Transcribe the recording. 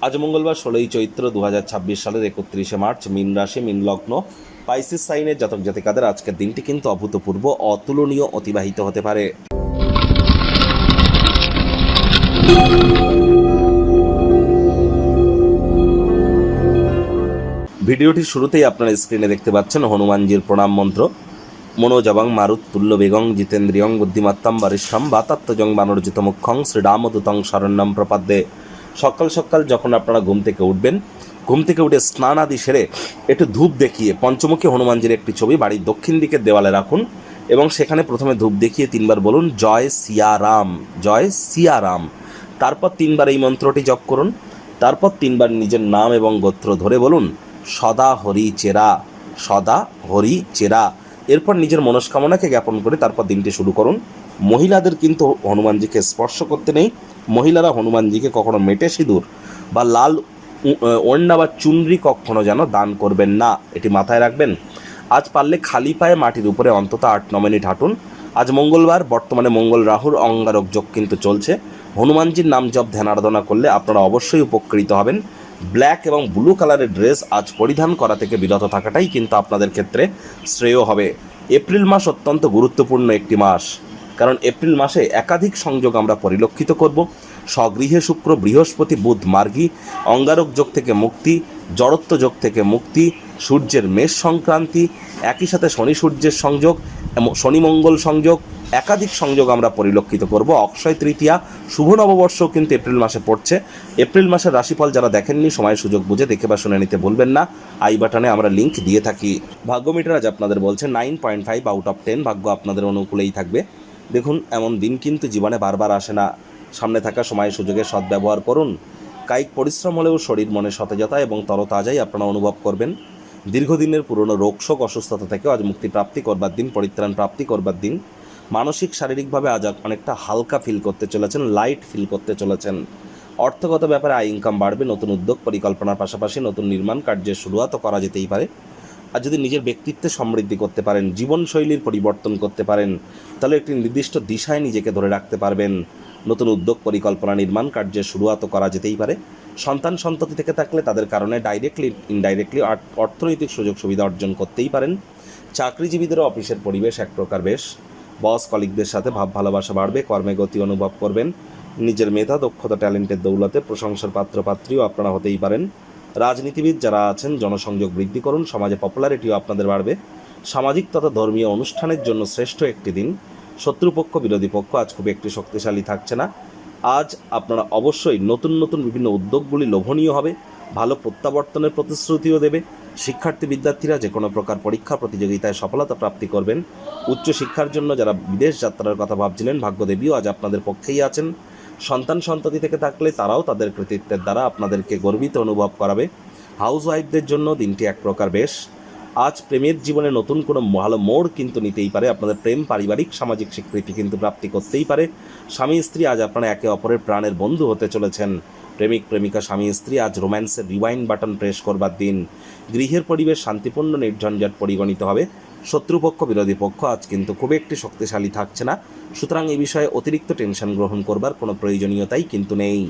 আজ মঙ্গলবার 16ই চৈত্র 2026 সালের 31শে মার্চ, মীন রাশি, মীন লগ্ন, পাইসিস সাইনের জাতক জাতিকাদের আজকের দিনটি কিন্তু অভূতপূর্ব, অতুলনীয় অতিবাহিত হতে পারে। ভিডিওটির শুরুতেই আপনারা স্ক্রিনে দেখতে পাচ্ছেন হনুমানজির প্রণাম মন্ত্র। মনোজবং মারুত তুল্য বেগং জিতেন্দ্রিয়ং বুদ্ধিমত্তম বরিষ্ঠম বাতাত্মজং বানরজিত মুখ্যং শ্রীরামদূতং শরণ্যম প্রপদ্যে। সকাল সকাল যখন আপনারা ঘুম থেকে উঠবেন, ঘুম থেকে উঠে স্নান আদি সেরে একটু ধূপ দেখিয়ে পঞ্চমুখী হনুমানজির একটি ছবি বাড়ির দক্ষিণ দিকের দেওয়ালে রাখুন এবং সেখানে প্রথমে ধূপ দেখিয়ে 3বার বলুন জয় সিয়ারাম, জয় সিয়ারাম। তারপর 3বার এই মন্ত্রটি জপ করুন। তারপর 3বার নিজের নাম এবং গোত্র ধরে বলুন সদা হরি চেরা, সদা হরি চেরা। এরপর নিজের মনস্কামনাকে জ্ঞাপন করে তারপর দিনটি শুরু করুন। মহিলাদের কিন্তু হনুমানজিকে স্পর্শ করতে নেই। মহিলারা হনুমানজিকে কখনো মেটে সিঁদুর বা লাল ওড়না বা চুনরি কখনো যেন দান করবেন না, এটি মাথায় রাখবেন। আজ পারলে খালি পায়ে মাটির উপরে অন্তত 8-9 মিনিট হাঁটুন। আজ মঙ্গলবার, বর্তমানে মঙ্গল রাহুর অঙ্গারক যোগ কিন্তু চলছে। হনুমানজির নাম জপ ধ্যান আরাধনা করলে আপনারা অবশ্যই উপকৃত হবেন। ব্ল্যাক এবং ব্লু কালারের ড্রেস আজ পরিধান করা থেকে বিরত থাকাটাই কিন্তু আপনাদের ক্ষেত্রে শ্রেয় হবে। এপ্রিল মাস অত্যন্ত গুরুত্বপূর্ণ একটি মাস, কারণ এপ্রিল মাসে একাধিক সংযোগ আমরা পরিলক্ষিত করব। স্বগৃহে শুক্র, বৃহস্পতি, বুধ মার্গী, অঙ্গারক যোগ থেকে মুক্তি, জড়ত্ব যোগ থেকে মুক্তি, সূর্যের মেষ সংক্রান্তি, একই সাথে শনি সূর্যের সংযোগ, শনি মঙ্গল সংযোগ, একাধিক সংযোগ আমরা পরিলক্ষিত করব। অক্ষয় তৃতীয়া, শুভ নববর্ষ কিন্তু এপ্রিল মাসে পড়ছে। এপ্রিল মাসের রাশিফল যারা দেখেননি, সময় সুযোগ বুঝে দেখে বা শুনে নিতে ভুলবেন না। আই বাটনে আমরা লিঙ্ক দিয়ে থাকি। ভাগ্য মিটার আজ আপনাদের বলছে 9.5 আউট অফ 10, ভাগ্য আপনাদের অনুকূলেই থাকবে। দেখুন, এমন দিন কিন্তু জীবনে বারবার আসে না। সামনে থাকা সময় সুযোগের সদ্ব্যবহার করুন। কায়িক পরিশ্রম হলেও শরীর মনে সতেজতা এবং তরতাজাই আপনারা অনুভব করবেন। দীর্ঘদিনের পুরনো রোগশোক অসুস্থতা থেকেও আজ মুক্তি প্রাপ্তি করবার দিন, পরিত্রাণ প্রাপ্তি করবার দিন। মানসিক শারীরিকভাবে আজ অনেকটা হালকা ফিল করতে চলেছেন, লাইট ফিল করতে চলেছেন। অর্থগত ব্যাপারে আয় ইনকাম বাড়বে। নতুন উদ্যোগ পরিকল্পনার পাশাপাশি নতুন নির্মাণ কার্যের শুরুয়াতও করা যেতেই পারে। আর যদি নিজের ব্যক্তিত্বে সমৃদ্ধি করতে পারেন, জীবনশৈলীর পরিবর্তন করতে পারেন, তাহলে একটি নির্দিষ্ট দিশায় নিজেকে ধরে রাখতে পারবেন। নতুন উদ্যোগ পরিকল্পনা নির্মাণ কার্যের শুরুয়াতও করা যেতেই পারে। সন্তান সন্ততি থেকে থাকলে তাদের কারণে ডাইরেক্টলি ইনডাইরেক্টলি অর্থনৈতিক সুযোগ সুবিধা অর্জন করতেই পারেন। চাকরিজীবীদেরও অফিসের পরিবেশ এক প্রকার বেশ। বস কলিগদের সাথে ভাব ভালোবাসা বাড়বে। কর্মে গতি অনুভব করবেন। নিজের মেধা, দক্ষতা, ট্যালেন্টের দৌলতে প্রশংসার পাত্রপাত্রীও আপনারা হতেই পারেন। রাজনীতিবিদ যারা আছেন, জনসংযোগ বৃদ্ধি করুন। সমাজে পপুলারিটিও আপনাদের বাড়বে। সামাজিক তথা ধর্মীয় অনুষ্ঠানের জন্য শ্রেষ্ঠ একটি দিন। শত্রুপক্ষ, বিরোধী পক্ষ আজ খুব একটি শক্তিশালী থাকছে না। আজ আপনারা অবশ্যই নতুন নতুন বিভিন্ন উদ্যোগগুলি লোভনীয় হবে। ভালো প্রত্যাবর্তনের প্রতিশ্রুতিও দেবে। শিক্ষার্থী বিদ্যার্থীরা যে কোনো প্রকার পরীক্ষা প্রতিযোগিতায় সফলতা প্রাপ্তি করবেন। উচ্চশিক্ষার জন্য যারা বিদেশ যাত্রার কথা ভাবছিলেন, ভাগ্যদেবীও আজ আপনাদের পক্ষেই আছেন। সন্তান সন্ততি থেকে থাকলে তারাও তাদের কৃতিত্বের দ্বারা আপনাদেরকে গর্বিত অনুভব করাবে। হাউস ওয়াইফদের জন্য দিনটি এক প্রকার বেশ। আজ প্রেমের জীবনে নতুন কোনো ভালো মোড় কিন্তু নিতেই পারে। আপনাদের প্রেম পারিবারিক সামাজিক স্বীকৃতি কিন্তু প্রাপ্তি করতেই পারে। স্বামী স্ত্রী আজ আপনারা একে অপরের প্রাণের বন্ধু হতে চলেছেন। প্রেমিক প্রেমিকা স্বামী স্ত্রী আজ রোম্যান্সের রিওয়াইন্ড বাটন প্রেস করবার দিন। গৃহের পরিবেশ শান্তিপূর্ণ নির্ঝঞ্ঝাট পরিগণিত হবে। শত্রুপক্ষ, বিরোধী পক্ষ আজ কিন্তু খুব একটি শক্তিশালী থাকছে না। সুতরাং এই বিষয়ে অতিরিক্ত টেনশন গ্রহণ করবার কোনো প্রয়োজনীয়তাই কিন্তু নেই।